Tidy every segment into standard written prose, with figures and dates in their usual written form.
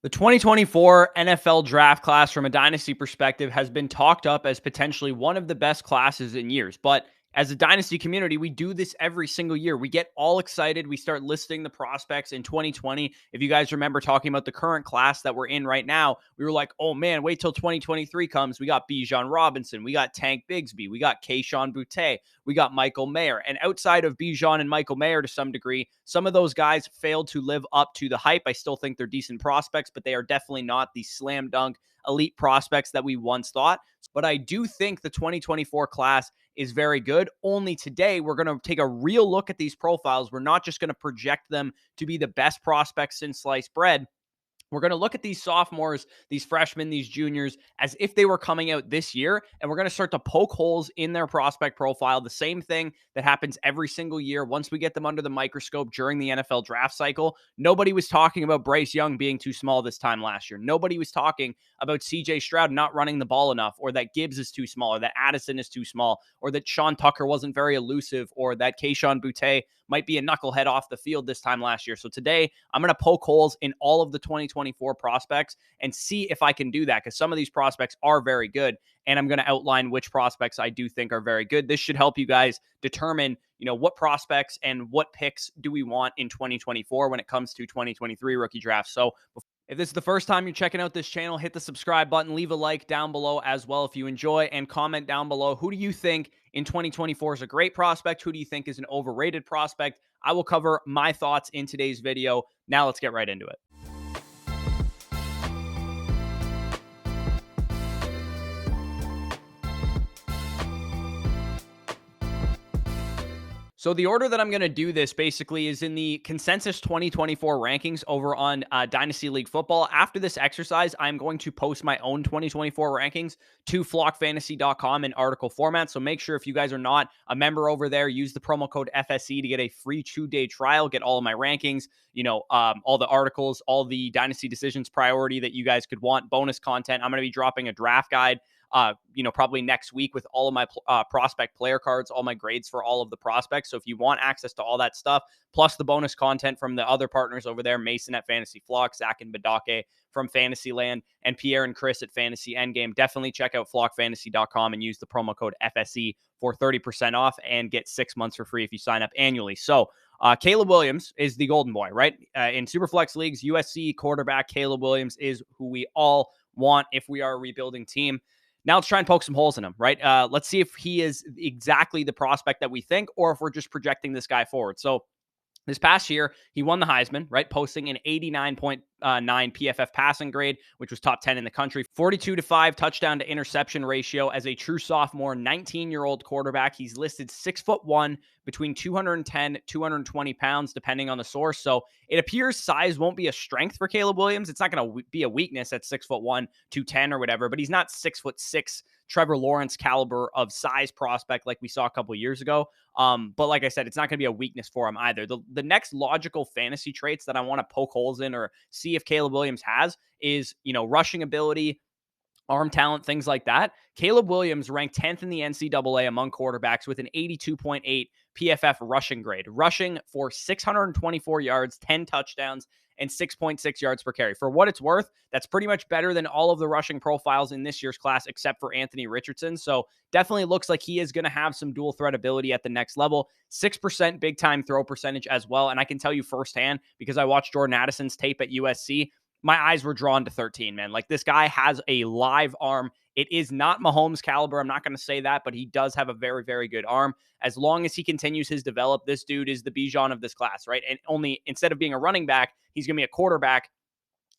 The 2024 NFL draft class, from a dynasty perspective, has been talked up as potentially one of the best classes in years. But as a dynasty community, we do this every single year. We get all excited. We start listing the prospects in 2020. If you guys remember talking about the current class that we're in right now, we were like, oh man, wait till 2023 comes. We got Bijan Robinson. We got Tank Bigsby. We got Kayshon Boutte. We got Michael Mayer. And outside of Bijan and Michael Mayer to some degree, some of those guys failed to live up to the hype. I still think they're decent prospects, but they are definitely not the slam dunk elite prospects that we once thought. But I do think the 2024 class is very good. Only today, we're going to take a real look at these profiles. We're not just going to project them to be the best prospects since sliced bread. We're going to look at these sophomores, these freshmen, these juniors, as if they were coming out this year, and we're going to start to poke holes in their prospect profile. The same thing that happens every single year once we get them under the microscope during the NFL draft cycle. Nobody was talking about Bryce Young being too small this time last year. Nobody was talking about CJ Stroud not running the ball enough, or that Gibbs is too small, or that Addison is too small, or that Sean Tucker wasn't very elusive, or that Kayshon Boutte might be a knucklehead off the field this time last year. So today, I'm going to poke holes in all of the 2024 prospects and see if I can do that, because some of these prospects are very good, and I'm going to outline which prospects I do think are very good. This should help you guys determine, what prospects and what picks do we want in 2024 when it comes to 2023 rookie drafts. So if this is the first time you're checking out this channel, hit the subscribe button, leave a like down below as well if you enjoy, and comment down below, who do you think in 2024 is a great prospect? Who do you think is an overrated prospect? I will cover my thoughts in today's video. Now let's get right into it. So the order that I'm going to do this basically is in the consensus 2024 rankings over on Dynasty League Football. After this exercise, I'm going to post my own 2024 rankings to flockfantasy.com in article format. So make sure, if you guys are not a member over there, use the promo code FSE to get a free 2-day trial, get all of my rankings, all the articles, all the Dynasty Decisions priority that you guys could want, bonus content. I'm going to be dropping a draft guide probably next week with all of my prospect player cards, all my grades for all of the prospects. So if you want access to all that stuff, plus the bonus content from the other partners over there, Mason at Fantasy Flock, Zach and Badake from Fantasyland, and Pierre and Chris at Fantasy Endgame, definitely check out flockfantasy.com and use the promo code FSE for 30% off and get 6 months for free if you sign up annually. So Caleb Williams is the golden boy, right? In Superflex leagues, USC quarterback Caleb Williams is who we all want if we are a rebuilding team. Now let's try and poke some holes in him, right? Let's see if he is exactly the prospect that we think, or if we're just projecting this guy forward. So this past year, he won the Heisman, right? Posting an 89.9 PFF passing grade, which was top 10 in the country. 42-5 touchdown to interception ratio as a true sophomore, 19-year-old quarterback. He's listed 6'1", between 210, 220 pounds, depending on the source. So it appears size won't be a strength for Caleb Williams. It's not going to be a weakness at 6'1", 210 or whatever, but he's not 6'6", Trevor Lawrence caliber of size prospect like we saw a couple years ago. But like I said, it's not going to be a weakness for him either. The next logical fantasy traits that I want to poke holes in or see if Caleb Williams has is, rushing ability, arm talent, things like that. Caleb Williams ranked 10th in the NCAA among quarterbacks with an 82.8 PFF rushing grade, rushing for 624 yards, 10 touchdowns, and 6.6 yards per carry. For what it's worth, that's pretty much better than all of the rushing profiles in this year's class, except for Anthony Richardson. So definitely looks like he is going to have some dual threat ability at the next level. 6% big time throw percentage as well. And I can tell you firsthand, because I watched Jordan Addison's tape at USC, my eyes were drawn to 13, man. Like, this guy has a live arm. It is not Mahomes caliber. I'm not going to say that, but he does have a very, very good arm. As long as he continues his develop, this dude is the Bijan of this class, right? And only instead of being a running back, he's going to be a quarterback.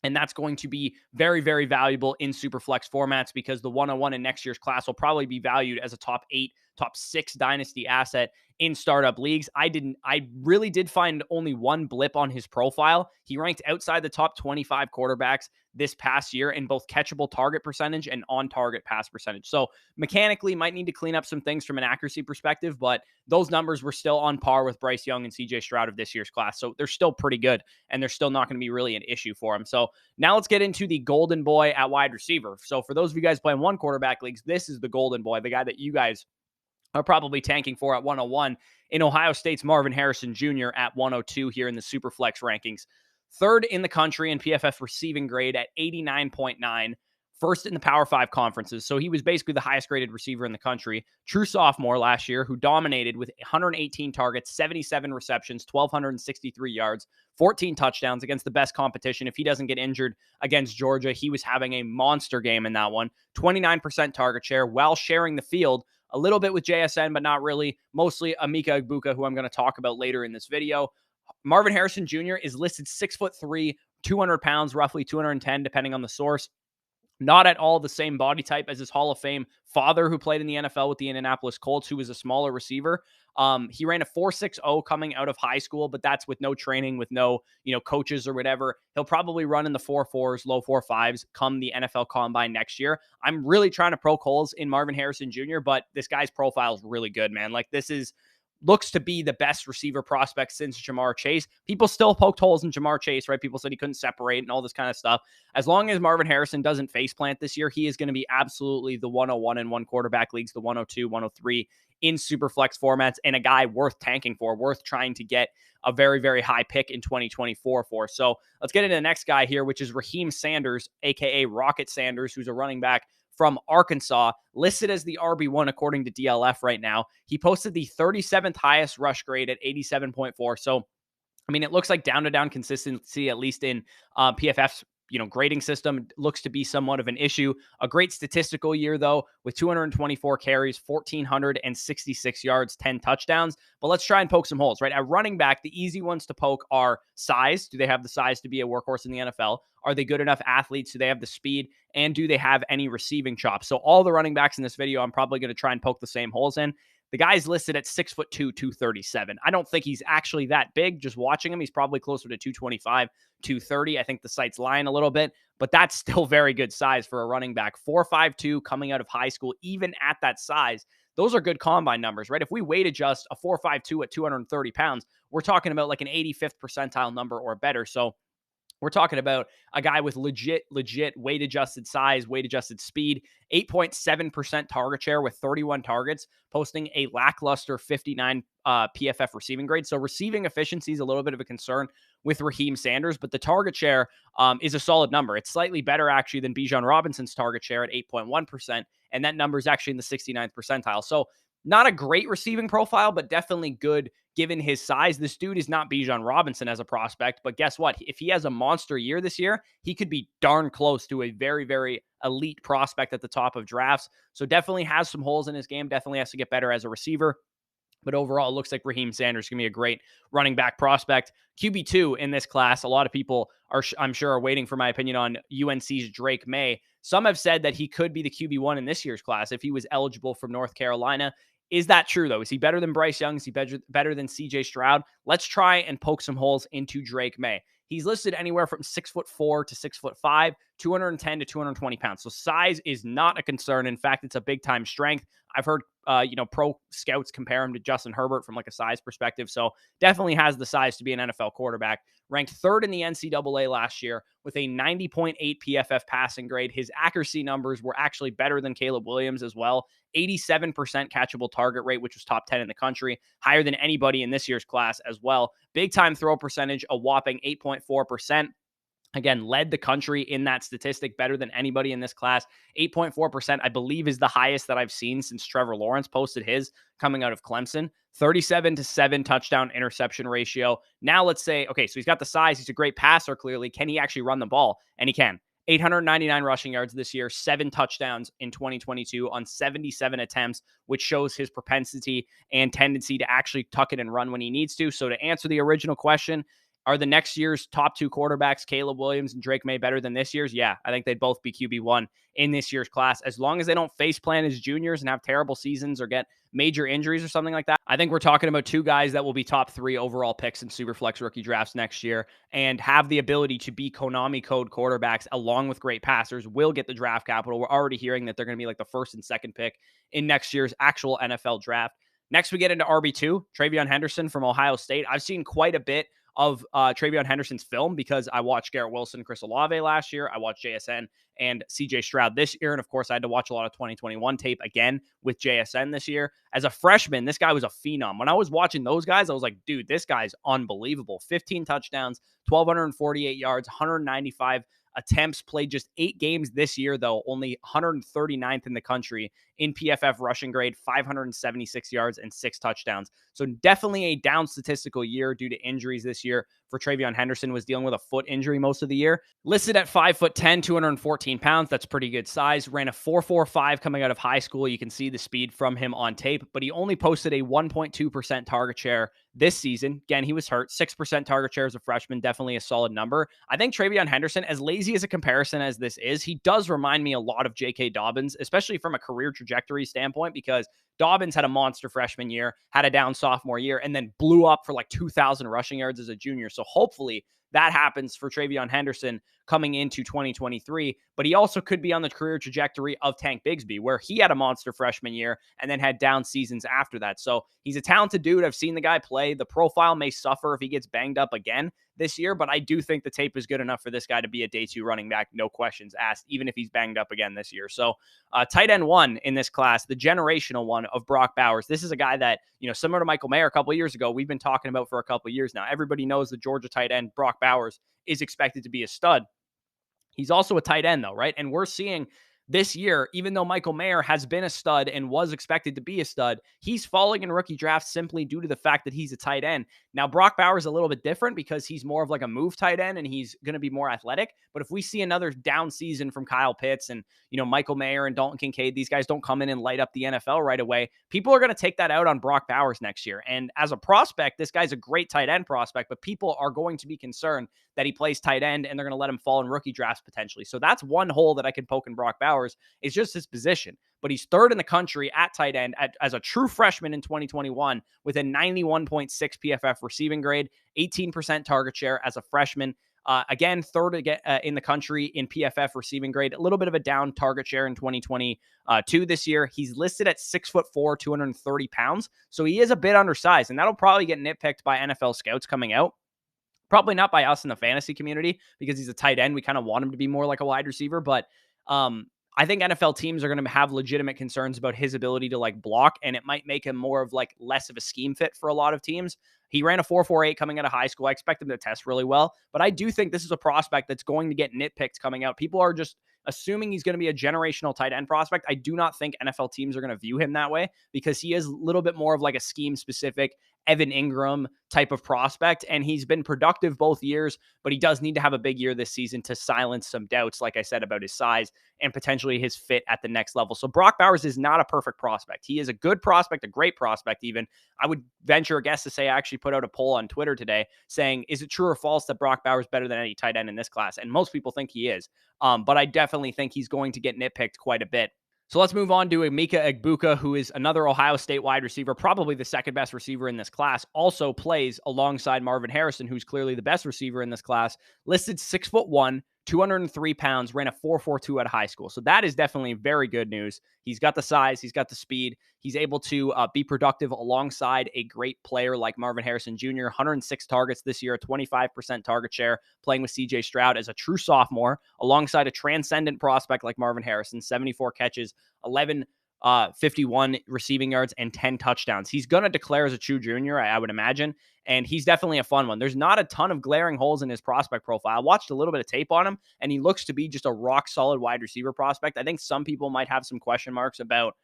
And that's going to be very, very valuable in Superflex formats, because the 101 in next year's class will probably be valued as a top 8, top 6 dynasty asset in startup leagues. I really did find only one blip on his profile. He ranked outside the top 25 quarterbacks this past year in both catchable target percentage and on-target pass percentage. So mechanically, might need to clean up some things from an accuracy perspective, but those numbers were still on par with Bryce Young and CJ Stroud of this year's class. So they're still pretty good, and they're still not going to be really an issue for him. So now let's get into the golden boy at wide receiver. So for those of you guys playing one quarterback leagues, this is the golden boy, the guy that you guys are probably tanking for at 101 in Ohio State's Marvin Harrison Jr. at 102 here in the Superflex rankings. third in the country in PFF receiving grade at 89.9, first in the Power 5 conferences. So he was basically the highest graded receiver in the country. True sophomore last year, who dominated with 118 targets, 77 receptions, 1,263 yards, 14 touchdowns against the best competition. If he doesn't get injured against Georgia, he was having a monster game in that one. 29% target share while sharing the field a little bit with JSN, but not really. Mostly Emeka Egbuka, who I'm going to talk about later in this video. Marvin Harrison Jr. is listed 6'3", 200 pounds, roughly 210, depending on the source. Not at all the same body type as his Hall of Fame father, who played in the NFL with the Indianapolis Colts, who was a smaller receiver. He ran a 4.60 coming out of high school, but that's with no training, with no, coaches or whatever. He'll probably run in the 4.4s, low 4.5s come the NFL Combine next year. I'm really trying to poke holes in Marvin Harrison Jr., but this guy's profile is really good, man. Like, looks to be the best receiver prospect since Jamar Chase. People still poked holes in Jamar Chase, right? People said he couldn't separate and all this kind of stuff. As long as Marvin Harrison doesn't faceplant this year, he is going to be absolutely the 101 in one quarterback leagues, the 102, 103 in super flex formats, and a guy worth tanking for, worth trying to get a very, very high pick in 2024 for. So let's get into the next guy here, which is Raheem Sanders, aka Rocket Sanders, who's a running back from Arkansas, listed as the RB1 according to DLF right now. He posted the 37th highest rush grade at 87.4. So, I mean, it looks like down-to-down consistency, at least in PFF's grading system, looks to be somewhat of an issue. A great statistical year, though, with 224 carries, 1,466 yards, 10 touchdowns. But let's try and poke some holes, right? At running back, the easy ones to poke are size. Do they have the size to be a workhorse in the NFL? Are they good enough athletes? Do they have the speed? And do they have any receiving chops? So all the running backs in this video, I'm probably going to try and poke the same holes in. The guy's listed at 6'2", 237. I don't think he's actually that big. Just watching him, he's probably closer to 225, 230. I think the site's lying a little bit, but that's still very good size for a running back. 4.52 coming out of high school, even at that size. Those are good combine numbers, right? If we weight adjust a 4.52 at 230 pounds, we're talking about like an 85th percentile number or better. So we're talking about a guy with legit weight-adjusted size, weight-adjusted speed, 8.7% target share with 31 targets, posting a lackluster 59 PFF receiving grade. So receiving efficiency is a little bit of a concern with Raheem Sanders, but the target share is a solid number. It's slightly better, actually, than Bijan Robinson's target share at 8.1%, and that number is actually in the 69th percentile. So not a great receiving profile, but definitely good given his size. This dude is not Bijan Robinson as a prospect, but guess what? If he has a monster year this year, he could be darn close to a very, very elite prospect at the top of drafts. So definitely has some holes in his game, definitely has to get better as a receiver. But overall, it looks like Raheem Sanders is going to be a great running back prospect. QB2 in this class, a lot of people I'm sure, are waiting for my opinion on UNC's Drake May. Some have said that he could be the QB1 in this year's class if he was eligible from North Carolina. Is that true, though? Is he better than Bryce Young? Is he better than CJ Stroud? Let's try and poke some holes into Drake May. He's listed anywhere from 6'4" to 6'5", 210 to 220 pounds. So size is not a concern. In fact, it's a big time strength. I've heard, pro scouts compare him to Justin Herbert from like a size perspective. So definitely has the size to be an NFL quarterback. Ranked third in the NCAA last year with a 90.8 PFF passing grade. His accuracy numbers were actually better than Caleb Williams as well. 87% catchable target rate, which was top 10 in the country, higher than anybody in this year's class as well. Big time throw percentage, a whopping 8.4%. Again, led the country in that statistic, better than anybody in this class. 8.4%, I believe, is the highest that I've seen since Trevor Lawrence posted his coming out of Clemson. 37-7 touchdown interception ratio. Now let's say, okay, so he's got the size. He's a great passer, clearly. Can he actually run the ball? And he can. 899 rushing yards this year, 7 touchdowns in 2022 on 77 attempts, which shows his propensity and tendency to actually tuck it and run when he needs to. So to answer the original question, are the next year's top 2 quarterbacks, Caleb Williams and Drake May, better than this year's? Yeah, I think they'd both be QB1 in this year's class. As long as they don't face plant as juniors and have terrible seasons or get major injuries or something like that, I think we're talking about 2 guys that will be top 3 overall picks in Superflex rookie drafts next year and have the ability to be Konami code quarterbacks along with great passers, will get the draft capital. We're already hearing that they're going to be like the first and second pick in next year's actual NFL draft. Next, we get into RB2, Travion Henderson from Ohio State. I've seen quite a bit of Travion Henderson's film because I watched Garrett Wilson, Chris Olave last year. I watched JSN and CJ Stroud this year. And of course, I had to watch a lot of 2021 tape again with JSN this year. As a freshman, this guy was a phenom. When I was watching those guys, I was like, dude, this guy's unbelievable. 15 touchdowns, 1,248 yards, 195 attempts, played just 8 games this year, though, only 139th in the country in PFF rushing grade, 576 yards and 6 touchdowns. So definitely a down statistical year due to injuries this year for Travion Henderson. Was dealing with a foot injury most of the year. Listed at 5'10", 214 pounds. That's pretty good size. Ran a 4.45 coming out of high school. You can see the speed from him on tape, but he only posted a 1.2% target share this season. Again, he was hurt. 6% target share as a freshman. Definitely a solid number. I think Travion Henderson, as lazy as a comparison as this is, he does remind me a lot of J.K. Dobbins, especially from a career trajectory standpoint, because Dobbins had a monster freshman year, had a down sophomore year, and then blew up for like 2,000 rushing yards as a junior. So hopefully that happens for Travion Henderson coming into 2023, but he also could be on the career trajectory of Tank Bigsby, where he had a monster freshman year and then had down seasons after that. So he's a talented dude. I've seen the guy play. The profile may suffer if he gets banged up again this year, but I do think the tape is good enough for this guy to be a day 2 running back, no questions asked, even if he's banged up again this year. So tight end 1 in this class, the generational one of Brock Bowers. This is a guy that, similar to Michael Mayer a couple of years ago, we've been talking about for a couple of years now. Everybody knows the Georgia tight end, Brock Bowers, is expected to be a stud. He's also a tight end, though, right? And we're seeing this year, even though Michael Mayer has been a stud and was expected to be a stud, he's falling in rookie drafts simply due to the fact that he's a tight end. Now, Brock Bowers is a little bit different because he's more of like a move tight end and he's going to be more athletic. But if we see another down season from Kyle Pitts and, Michael Mayer and Dalton Kincaid, these guys don't come in and light up the NFL right away. People are going to take that out on Brock Bowers next year. And as a prospect, this guy's a great tight end prospect, but people are going to be concerned that he plays tight end and they're going to let him fall in rookie drafts potentially. So that's one hole that I can poke in Brock Bowers. It's just his position. But he's 3rd in the country at tight end as a true freshman in 2021 with a 91.6 PFF receiving grade, 18% target share as a freshman. Again, 3rd in the country in PFF receiving grade. A little bit of a down target share in 2022 this year. He's listed at 6'4", 230 pounds. So he is a bit undersized, and that'll probably get nitpicked by NFL scouts coming out. Probably not by us in the fantasy community because he's a tight end. We kind of want him to be more like a wide receiver, but I think NFL teams are going to have legitimate concerns about his ability to block, and it might make him more of less of a scheme fit for a lot of teams. He ran a 4.48 coming out of high school. I expect him to test really well, but I do think this is a prospect that's going to get nitpicked coming out. People are just assuming he's going to be a generational tight end prospect. I do not think NFL teams are going to view him that way because he is a little bit more of a scheme specific Evan Ingram type of prospect, and he's been productive both years, but he does need to have a big year this season to silence some doubts, like I said, about his size and potentially his fit at the next level. So Brock Bowers is not a perfect prospect. He is a good prospect, a great prospect even. I would venture a guess to say I actually put out a poll on Twitter today saying, is it true or false that Brock Bowers is better than any tight end in this class? And most people think he is, but I definitely think he's going to get nitpicked quite a bit. So let's move on to Emeka Egbuka, who is another Ohio State wide receiver, probably the second best receiver in this class. Also plays alongside Marvin Harrison, who's clearly the best receiver in this class. Listed 6'1", 203 pounds, ran a 4.42 out of high school. So that is definitely very good news. He's got the size, he's got the speed. He's able to be productive alongside a great player like Marvin Harrison Jr. 106 targets this year, a 25% target share, playing with CJ Stroud as a true sophomore, alongside a transcendent prospect like Marvin Harrison, 74 catches, 51 receiving yards, and 10 touchdowns. He's going to declare as a true junior, I would imagine, and he's definitely a fun one. There's not a ton of glaring holes in his prospect profile. I watched a little bit of tape on him, and he looks to be just a rock-solid wide receiver prospect. I think some people might have some question marks about,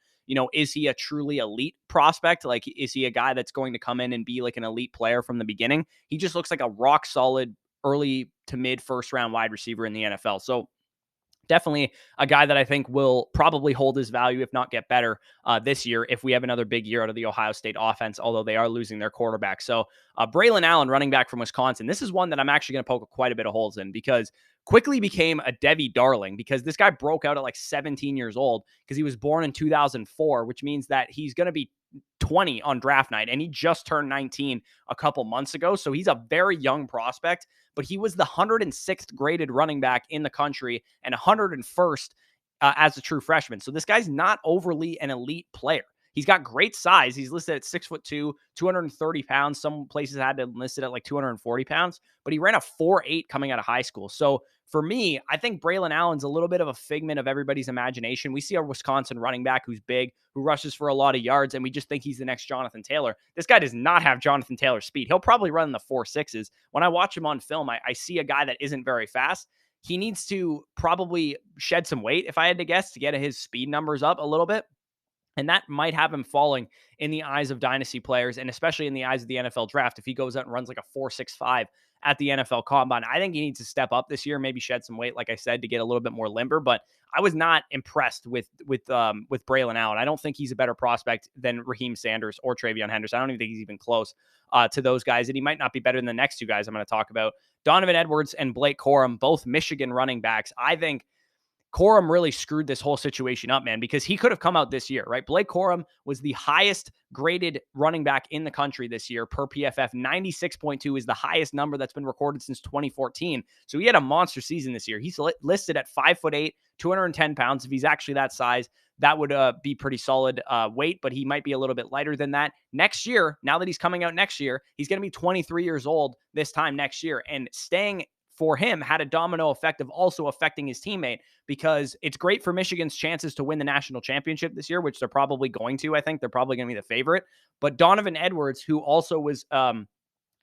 is he a truly elite prospect? Is he a guy that's going to come in and be an elite player from the beginning? He just looks like a rock-solid early to mid first-round wide receiver in the NFL. So definitely a guy that I think will probably hold his value, if not get better this year, if we have another big year out of the Ohio State offense, although they are losing their quarterback. So Braylon Allen, running back from Wisconsin, this is one that I'm actually going to poke quite a bit of holes in because quickly became a Debbie darling because this guy broke out at 17 years old because he was born in 2004, which means that he's going to be 20 on draft night, and he just turned 19 a couple months ago. So he's a very young prospect, but he was the 106th graded running back in the country and 101st as a true freshman. So this guy's not overly an elite player. He's got great size. He's listed at 6'2", 230 pounds. Some places had him listed at like 240 pounds, but he ran a 4.8 coming out of high school. So for me, I think Braylon Allen's a little bit of a figment of everybody's imagination. We see a Wisconsin running back who's big, who rushes for a lot of yards, and we just think he's the next Jonathan Taylor. This guy does not have Jonathan Taylor's speed. He'll probably run in the 4.6s. When I watch him on film, I see a guy that isn't very fast. He needs to probably shed some weight, if I had to guess, to get his speed numbers up a little bit. And that might have him falling in the eyes of dynasty players, and especially in the eyes of the NFL draft. If he goes out and runs like a 4.65 at the NFL Combine, I think he needs to step up this year, maybe shed some weight, like I said, to get a little bit more limber. But I was not impressed with Braylon Allen. I don't think he's a better prospect than Raheem Sanders or Travion Henderson. I don't even think he's even close to those guys, and he might not be better than the next two guys I'm going to talk about. Donovan Edwards and Blake Corum, both Michigan running backs. I think Corum really screwed this whole situation up, man, because he could have come out this year, right? Blake Corum was the highest graded running back in the country this year per PFF. 96.2 is the highest number that's been recorded since 2014. So he had a monster season this year. He's listed at 5'8", 210 pounds. If he's actually that size, that would be pretty solid weight, but he might be a little bit lighter than that. Next year, now that he's coming out next year, he's going to be 23 years old this time next year. And staying for him had a domino effect of also affecting his teammate, because it's great for Michigan's chances to win the national championship this year, which they're probably going to. I think they're probably going to be the favorite. But Donovan Edwards, who also was an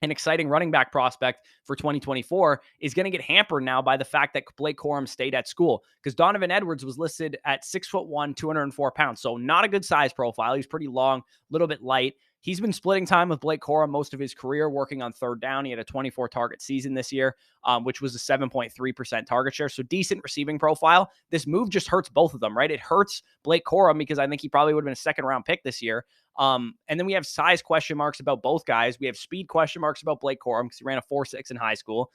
exciting running back prospect for 2024, is going to get hampered now by the fact that Blake Corum stayed at school, because Donovan Edwards was listed at 6'1", 204 pounds. So not a good size profile. He's pretty long, a little bit light. He's been splitting time with Blake Corum most of his career, working on third down. He had a 24 target season this year, which was a 7.3% target share. So decent receiving profile. This move just hurts both of them, right? It hurts Blake Corum because I think he probably would have been a second round pick this year. And then we have size question marks about both guys. We have speed question marks about Blake Corum because he ran a 4.6 in high school.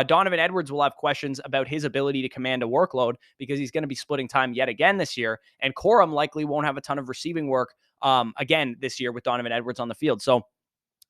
Donovan Edwards will have questions about his ability to command a workload because he's going to be splitting time yet again this year. And Corum likely won't have a ton of receiving work again this year with Donovan Edwards on the field. So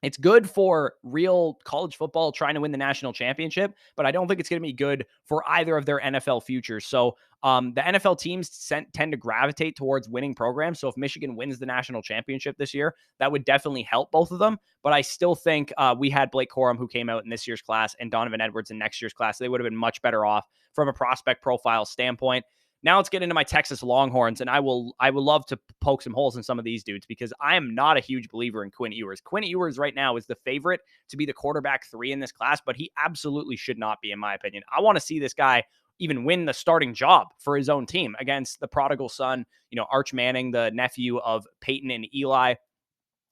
it's good for real college football trying to win the national championship, but I don't think it's going to be good for either of their NFL futures. So the NFL teams tend to gravitate towards winning programs. So if Michigan wins the national championship this year, that would definitely help both of them. But I still think we had Blake Corum, who came out in this year's class, and Donovan Edwards in next year's class. They would have been much better off from a prospect profile standpoint. Now let's get into my Texas Longhorns, and I would love to poke some holes in some of these dudes, because I am not a huge believer in Quinn Ewers. Quinn Ewers right now is the favorite to be the quarterback 3 in this class, but he absolutely should not be, in my opinion. I want to see this guy even win the starting job for his own team against the prodigal son, Arch Manning, the nephew of Peyton and Eli.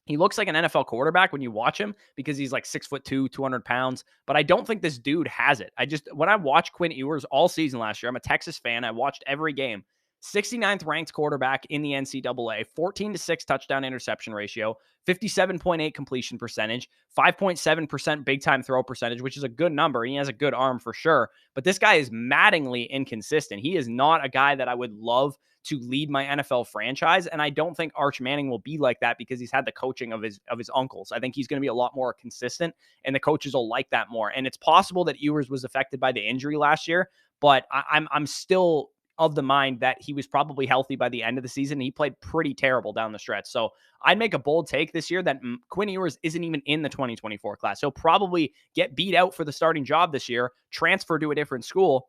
He looks like an NFL quarterback when you watch him because he's like 6'2", 200 pounds. But I don't think this dude has it. When I watched Quinn Ewers all season last year, I'm a Texas fan. I watched every game. 69th ranked quarterback in the NCAA, 14-6 touchdown interception ratio, 57.8 completion percentage, 5.7% big time throw percentage, which is a good number. He has a good arm for sure. But this guy is maddeningly inconsistent. He is not a guy that I would love to lead my NFL franchise. And I don't think Arch Manning will be like that because he's had the coaching of his uncles. I think he's going to be a lot more consistent, and the coaches will like that more. And it's possible that Ewers was affected by the injury last year, but I'm still of the mind that he was probably healthy by the end of the season. He played pretty terrible down the stretch. So I'd make a bold take this year that Quinn Ewers isn't even in the 2024 class. He'll probably get beat out for the starting job this year, transfer to a different school,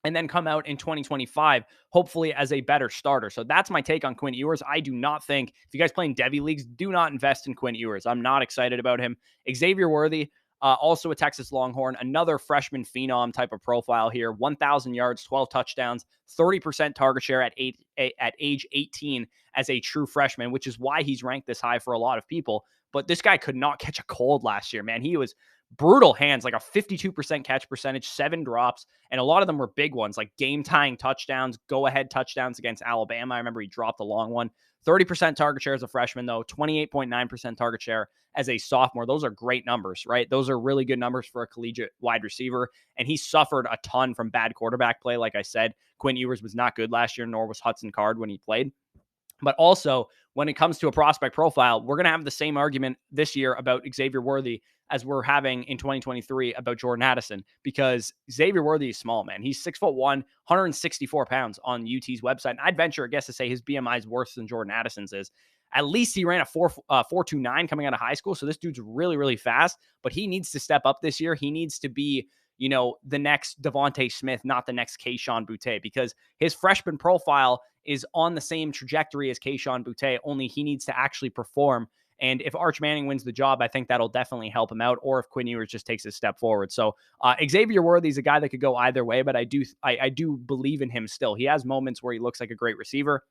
and then come out in 2025, hopefully as a better starter. So that's my take on Quinn Ewers. I do not think, if you guys play in Devy leagues, do not invest in Quinn Ewers. I'm not excited about him. Xavier Worthy, also a Texas Longhorn, another freshman phenom type of profile here. 1,000 yards, 12 touchdowns, 30% target share at age 18 as a true freshman, which is why he's ranked this high for a lot of people. But this guy could not catch a cold last year, man. He was brutal hands, like a 52% catch percentage, 7 drops, and a lot of them were big ones, like game-tying touchdowns, go-ahead touchdowns against Alabama. I remember he dropped a long one. 30% target share as a freshman, though, 28.9% target share as a sophomore. Those are great numbers, right? Those are really good numbers for a collegiate wide receiver, and he suffered a ton from bad quarterback play. Like I said, Quinn Ewers was not good last year, nor was Hudson Card when he played. But also, when it comes to a prospect profile, we're going to have the same argument this year about Xavier Worthy as we're having in 2023 about Jordan Addison, because Xavier Worthy is small, man. He's 6'1", 164 pounds on UT's website. And I'd venture a guess to say his BMI is worse than Jordan Addison's is. At least he ran a 4.29 coming out of high school. So this dude's really, really fast, but he needs to step up this year. He needs to be, the next Devontae Smith, not the next Kayshon Boutte, because his freshman profile is on the same trajectory as Kayshon Boutte, only he needs to actually perform. And if Arch Manning wins the job, I think that'll definitely help him out, or if Quinn Ewers just takes a step forward. So Xavier Worthy's a guy that could go either way, but I do believe in him still. He has moments where he looks like a great receiver.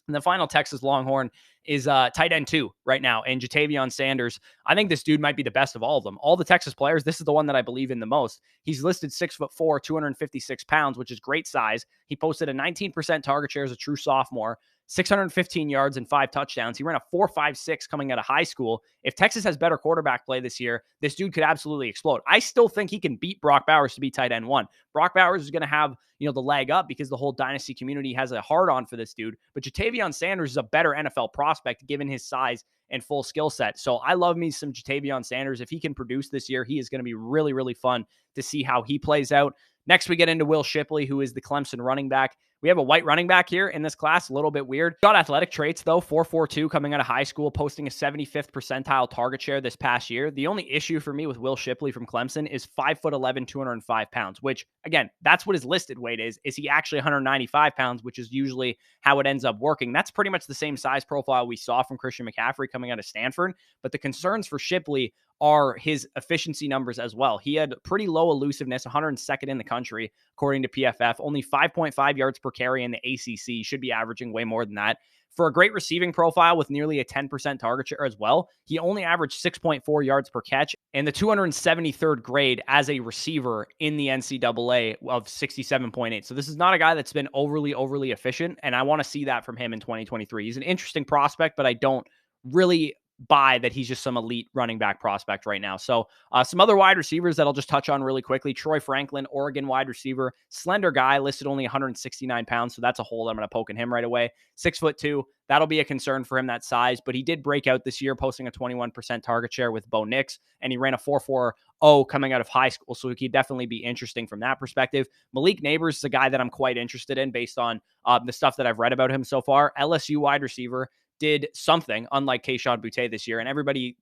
And the final Texas Longhorn is tight end 2 right now, and Jatavion Sanders. I think this dude might be the best of all of them. All the Texas players, this is the one that I believe in the most. He's listed 6'4", 256 pounds, which is great size. He posted a 19% target share as a true sophomore, 615 yards and 5 touchdowns. He ran a 4.56 coming out of high school. If Texas has better quarterback play this year, this dude could absolutely explode. I still think he can beat Brock Bowers to be tight end 1. Brock Bowers is going to have, the leg up because the whole Dynasty community has a hard on for this dude. But Jatavion Sanders is a better NFL prospect given his size and full skill set. So I love me some Jatavion Sanders. If he can produce this year, he is going to be really, really fun to see how he plays out. Next, we get into Will Shipley, who is the Clemson running back. We have a white running back here in this class, a little bit weird. Got athletic traits, though, 4.42 coming out of high school, posting a 75th percentile target share this past year. The only issue for me with Will Shipley from Clemson is 5'11", 205 pounds, which, again, that's what his listed weight is. Is he actually 195 pounds, which is usually how it ends up working? That's pretty much the same size profile we saw from Christian McCaffrey coming out of Stanford. But the concerns for Shipley are his efficiency numbers as well. He had pretty low elusiveness, 102nd in the country, according to PFF, only 5.5 yards per carry in the ACC, should be averaging way more than that. For a great receiving profile with nearly a 10% target share as well, he only averaged 6.4 yards per catch and the 273rd grade as a receiver in the NCAA of 67.8. So this is not a guy that's been overly efficient, and I want to see that from him in 2023. He's an interesting prospect, but I don't really buy that he's just some elite running back prospect right now. So some other wide receivers that I'll just touch on really quickly. Troy Franklin, Oregon wide receiver, slender guy, listed only 169 pounds. So that's a hole I'm going to poke in him right away. 6'2". That'll be a concern for him, that size, but he did break out this year, posting a 21% target share with Bo Nix, and he ran a 4.40 coming out of high school. So he could definitely be interesting from that perspective. Malik Neighbors is a guy that I'm quite interested in based on the stuff that I've read about him so far. LSU wide receiver, did something unlike Kayshon Boutte this year. And everybody,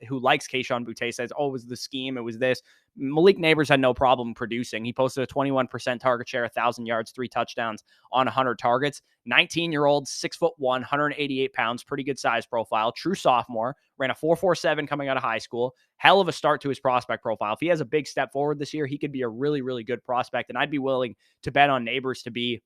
who likes Kayshon Boutte says, oh, it was the scheme, it was this. Malik Neighbors had no problem producing. He posted a 21% target share, 1,000 yards, 3 touchdowns on 100 targets. 19-year-old, 6'1", 188 pounds, pretty good size profile. True sophomore, ran a 4.47 coming out of high school. Hell of a start to his prospect profile. If he has a big step forward this year, he could be a really, really good prospect. And I'd be willing to bet on Neighbors to be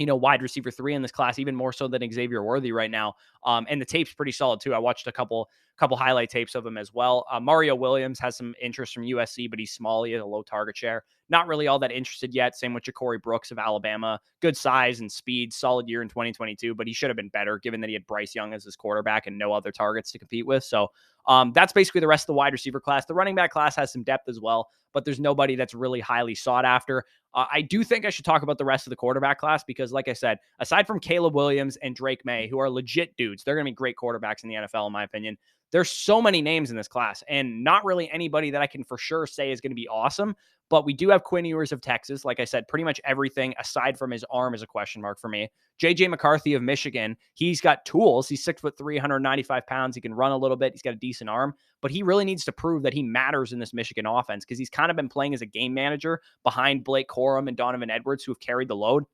wide receiver 3 in this class, even more so than Xavier Worthy right now. And the tape's pretty solid too. I watched a couple highlight tapes of him as well. Mario Williams has some interest from USC, but he's small. He has a low target share. Not really all that interested yet. Same with Ja'Cory Brooks of Alabama. Good size and speed, solid year in 2022, but he should have been better given that he had Bryce Young as his quarterback and no other targets to compete with. So that's basically the rest of the wide receiver class. The running back class has some depth as well, but there's nobody that's really highly sought after. I do think I should talk about the rest of the quarterback class because, like I said, aside from Caleb Williams and Drake May, who are legit dudes, they're going to be great quarterbacks in the NFL, in my opinion. There's so many names in this class and not really anybody that I can for sure say is going to be awesome. But we do have Quinn Ewers of Texas. Like I said, pretty much everything aside from his arm is a question mark for me. J.J. McCarthy of Michigan, he's got tools. He's 6'3", 195 pounds. He can run a little bit. He's got a decent arm, but he really needs to prove that he matters in this Michigan offense because he's kind of been playing as a game manager behind Blake Corum and Donovan Edwards, who have carried the load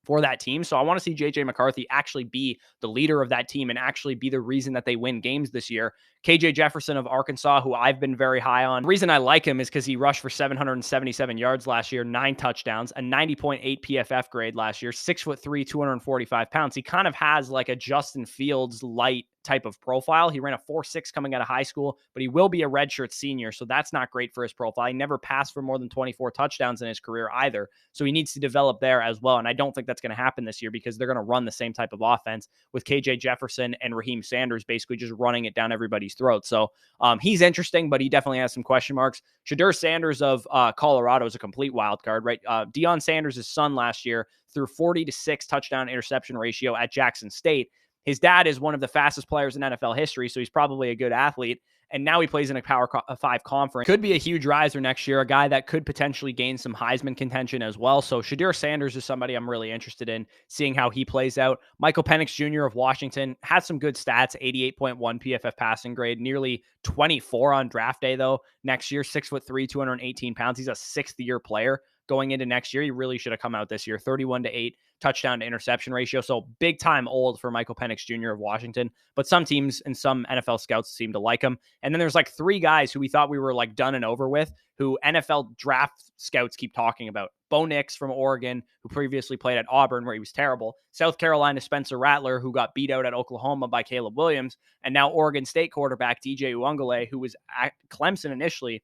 for that team. So I want to see J.J. McCarthy actually be the leader of that team and actually be the reason that they win games this year. KJ Jefferson of Arkansas, who I've been very high on. The reason I like him is because he rushed for 777 yards last year, 9 touchdowns, a 90.8 PFF grade last year, 6'3", 245 pounds. He kind of has like a Justin Fields light type of profile. He ran a 4.6 coming out of high school, but he will be a redshirt senior, so that's not great for his profile. He never passed for more than 24 touchdowns in his career either, so he needs to develop there as well, and I don't think that's going to happen this year because they're going to run the same type of offense with KJ Jefferson and Raheem Sanders basically just running it down everybody's throat. So he's interesting, but he definitely has some question marks. Shedeur Sanders of Colorado is a complete wild card, right? Deion Sanders' son last year threw 40-6 touchdown interception ratio at Jackson State. His dad is one of the fastest players in NFL history, so he's probably a good athlete. and now he plays in a Power 5 conference. Could be a huge riser next year, a guy that could potentially gain some Heisman contention as well. So Shadir Sanders is somebody I'm really interested in seeing how he plays out. Michael Penix Jr. of Washington has some good stats, 88.1 PFF passing grade, nearly 24 on draft day though. Next year, 6'3", 218 pounds. He's a 6th-year player going into next year. He really should have come out this year. 31-8 touchdown to interception ratio. So big time old for Michael Penix Jr. of Washington. But some teams and some NFL scouts seem to like him. And then there's like 3 guys who we thought we were like done and over with, who NFL draft scouts keep talking about. Bo Nix from Oregon, who previously played at Auburn, where he was terrible. South Carolina Spencer Rattler, who got beat out at Oklahoma by Caleb Williams. And now Oregon State quarterback DJ Uiagalelei, who was at Clemson initially,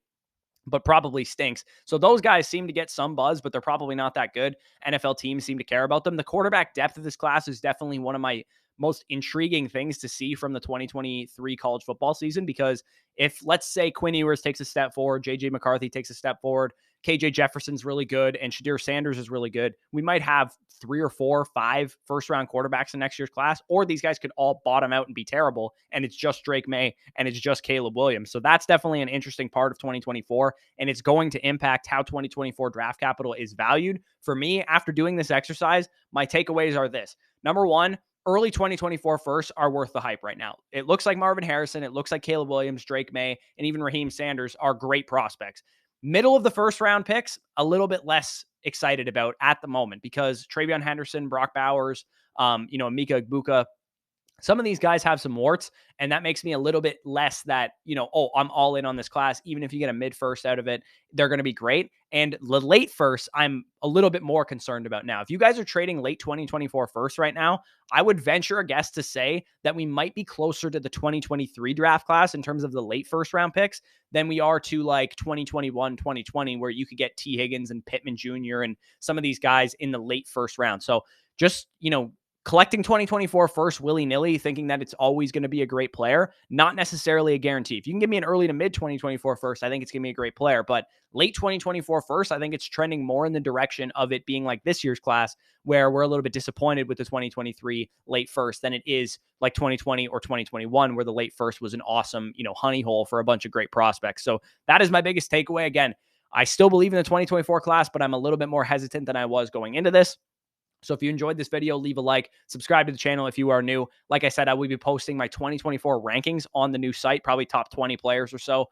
but probably stinks. So those guys seem to get some buzz, but they're probably not that good. NFL teams seem to care about them. The quarterback depth of this class is definitely one of my most intriguing things to see from the 2023 college football season, because if, let's say, Quinn Ewers takes a step forward, JJ McCarthy takes a step forward, KJ Jefferson's really good, and Shadir Sanders is really good, we might have 3 or 4 or 5 first-round quarterbacks in next year's class, or these guys could all bottom out and be terrible, and it's just Drake May, and it's just Caleb Williams. So that's definitely an interesting part of 2024, and it's going to impact how 2024 draft capital is valued. For me, after doing this exercise, my takeaways are this. Number one, early 2024 firsts are worth the hype right now. It looks like Marvin Harrison, it looks like Caleb Williams, Drake May, and even Raheem Sanders are great prospects. Middle of the first round picks, a little bit less excited about at the moment, because Travion Henderson, Brock Bowers, Mika Egbuka, some of these guys have some warts, and that makes me a little bit less that, I'm all in on this class. Even if you get a mid first out of it, they're going to be great. And the late first, I'm a little bit more concerned about now. If you guys are trading late 2024 first right now, I would venture a guess to say that we might be closer to the 2023 draft class in terms of the late first round picks than we are to like 2021, 2020, where you could get T. Higgins and Pittman Jr. and some of these guys in the late first round. So just, collecting 2024 first willy-nilly, thinking that it's always going to be a great player, not necessarily a guarantee. If you can give me an early to mid 2024 first, I think it's going to be a great player. But late 2024 first, I think it's trending more in the direction of it being like this year's class, where we're a little bit disappointed with the 2023 late first than it is like 2020 or 2021, where the late first was an awesome, honey hole for a bunch of great prospects. So that is my biggest takeaway. Again, I still believe in the 2024 class, but I'm a little bit more hesitant than I was going into this. So if you enjoyed this video, leave a like, subscribe to the channel if you are new. Like I said, I will be posting my 2024 rankings on the new site, probably top 20 players or so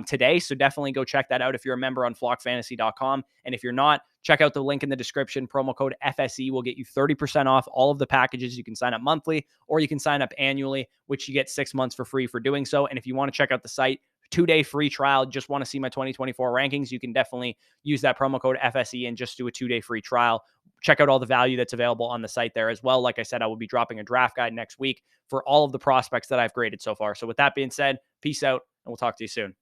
today. So definitely go check that out if you're a member on flockfantasy.com. And if you're not, check out the link in the description. Promo code FSE will get you 30% off all of the packages. You can sign up monthly or you can sign up annually, which you get 6 months for free for doing so. And if you want to check out the site, 2-day free trial, just want to see my 2024 rankings, you can definitely use that promo code FSE and just do a 2-day free trial. Check out all the value that's available on the site there as well. Like I said, I will be dropping a draft guide next week for all of the prospects that I've graded so far. So with that being said, peace out, and we'll talk to you soon.